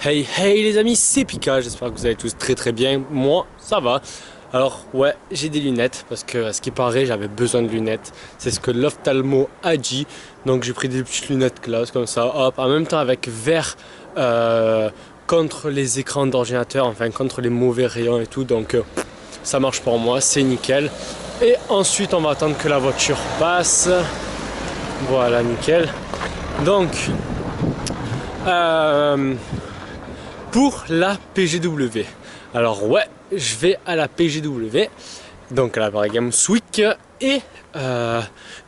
Hey hey les amis, c'est Pika, j'espère que vous allez tous très bien, moi ça va. Alors ouais, j'ai des lunettes parce que à ce qui paraît j'avais besoin de lunettes, c'est ce que l'ophtalmo a dit. Donc j'ai pris des petites lunettes classe comme ça, hop, en même temps avec verre contre les écrans d'ordinateur, enfin contre les mauvais rayons et tout, donc ça marche pour moi, c'est nickel. Et ensuite on va attendre que la voiture passe, voilà nickel. Donc pour la PGW. Alors ouais, je vais à la PGW, donc à la Paris Games Week, et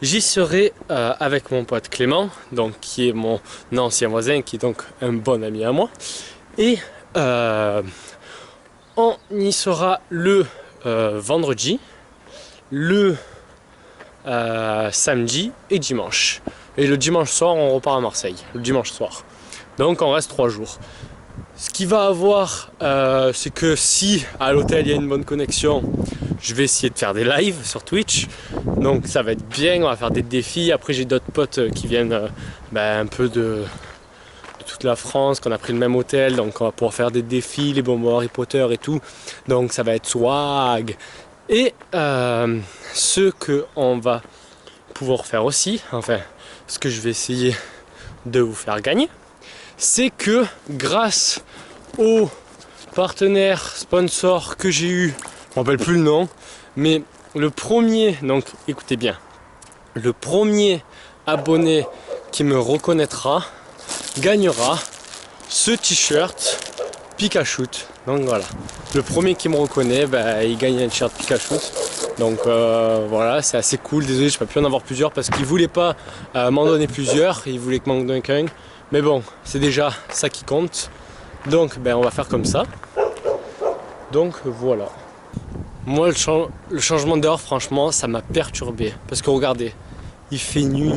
j'y serai avec mon pote Clément, donc qui est mon ancien voisin, qui est donc un bon ami à moi. Et on y sera le vendredi, le samedi et dimanche. Et le dimanche soir, on repart à Marseille, le dimanche soir. Donc on reste 3 jours. Ce qu'il va avoir, c'est que si à l'hôtel il y a une bonne connexion, je vais essayer de faire des lives sur Twitch. Donc ça va être bien, on va faire des défis. Après j'ai d'autres potes qui viennent un peu de toute la France, qu'on a pris le même hôtel. Donc on va pouvoir faire des défis, les bonbons Harry Potter et tout. Donc ça va être swag. Et ce qu'on va pouvoir faire aussi, enfin ce que je vais essayer de vous faire gagner, c'est que grâce aux partenaires sponsors que j'ai eu, je ne me rappelle plus le nom, mais le premier, donc écoutez bien, le premier abonné qui me reconnaîtra gagnera ce t-shirt Pikachu. Donc voilà, le premier qui me reconnaît, il gagne un t-shirt Pikachu. Donc voilà, c'est assez cool. Désolé, je ne peux plus en avoir plusieurs parce qu'il ne voulait pas m'en donner plusieurs, il voulait que m'en donne qu'un. Mais bon, c'est déjà ça qui compte. Donc on va faire comme ça. Donc voilà. Moi le changement d'heure, franchement, ça m'a perturbé. Parce que regardez, il fait nuit.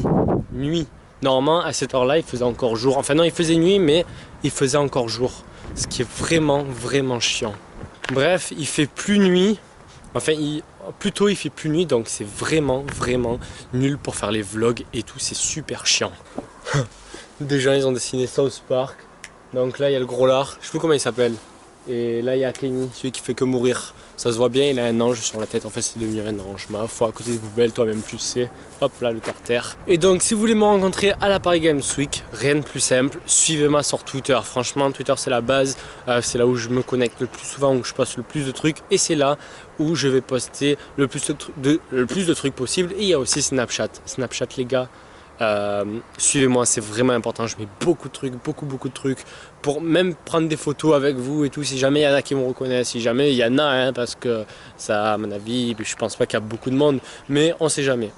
Normalement à cette heure là il faisait encore jour. Enfin non, il faisait nuit mais il faisait encore jour. Ce qui est vraiment chiant. Bref, il fait plus nuit. Enfin plutôt il fait plus nuit, donc c'est vraiment nul pour faire les vlogs et tout, c'est super chiant. Des gens ils ont dessiné South Park. Donc là il y a le gros lard, je sais plus comment il s'appelle. Et là il y a Kenny, celui qui fait que mourir. Ça se voit bien, il a un ange sur la tête. En fait c'est devenu un ange. Ma foi, à côté des poubelles, toi-même tu sais. Hop là le terre. Et donc si vous voulez me rencontrer à la Paris Games Week, rien de plus simple, suivez-moi sur Twitter. Franchement Twitter c'est la base, c'est là où je me connecte le plus souvent, où je poste le plus de trucs. Et c'est là où je vais poster le plus de trucs possible. Et il y a aussi Snapchat. Snapchat les gars. Suivez-moi, c'est vraiment important. Je mets beaucoup de trucs, beaucoup de trucs pour même prendre des photos avec vous et tout. Si jamais il y en a qui me reconnaissent, si jamais il y en a, hein, parce que ça, à mon avis, je pense pas qu'il y a beaucoup de monde, mais on sait jamais.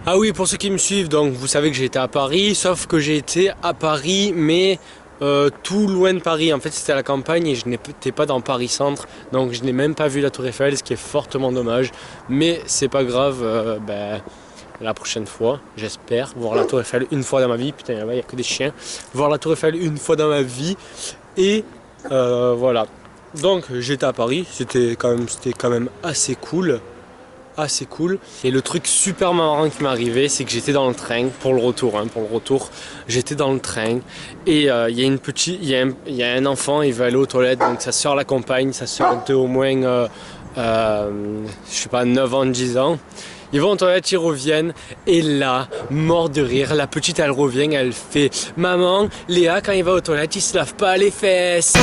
Ah oui, pour ceux qui me suivent, donc vous savez que j'ai été à Paris, sauf que j'ai été à Paris, mais tout loin de Paris. En fait, c'était à la campagne et je n'étais pas dans Paris Centre, donc je n'ai même pas vu la Tour Eiffel, ce qui est fortement dommage. Mais c'est pas grave. La prochaine fois, j'espère voir la Tour Eiffel une fois dans ma vie. Putain, là-bas, il n'y a que des chiens. Voir la Tour Eiffel une fois dans ma vie. Et voilà. Donc, j'étais à Paris. C'était quand même assez cool. Et le truc super marrant qui m'est arrivé, c'est que j'étais dans le train pour le retour. J'étais dans le train et il y a un enfant, il veut aller aux toilettes. Donc, sa soeur l'accompagne. Sa soeur de au moins, je sais pas, 9 ans, 10 ans. Ils vont aux toilettes, ils reviennent, et là, mort de rire, la petite elle revient, elle fait « Maman, Léa quand il va aux toilettes, il se lave pas les fesses !»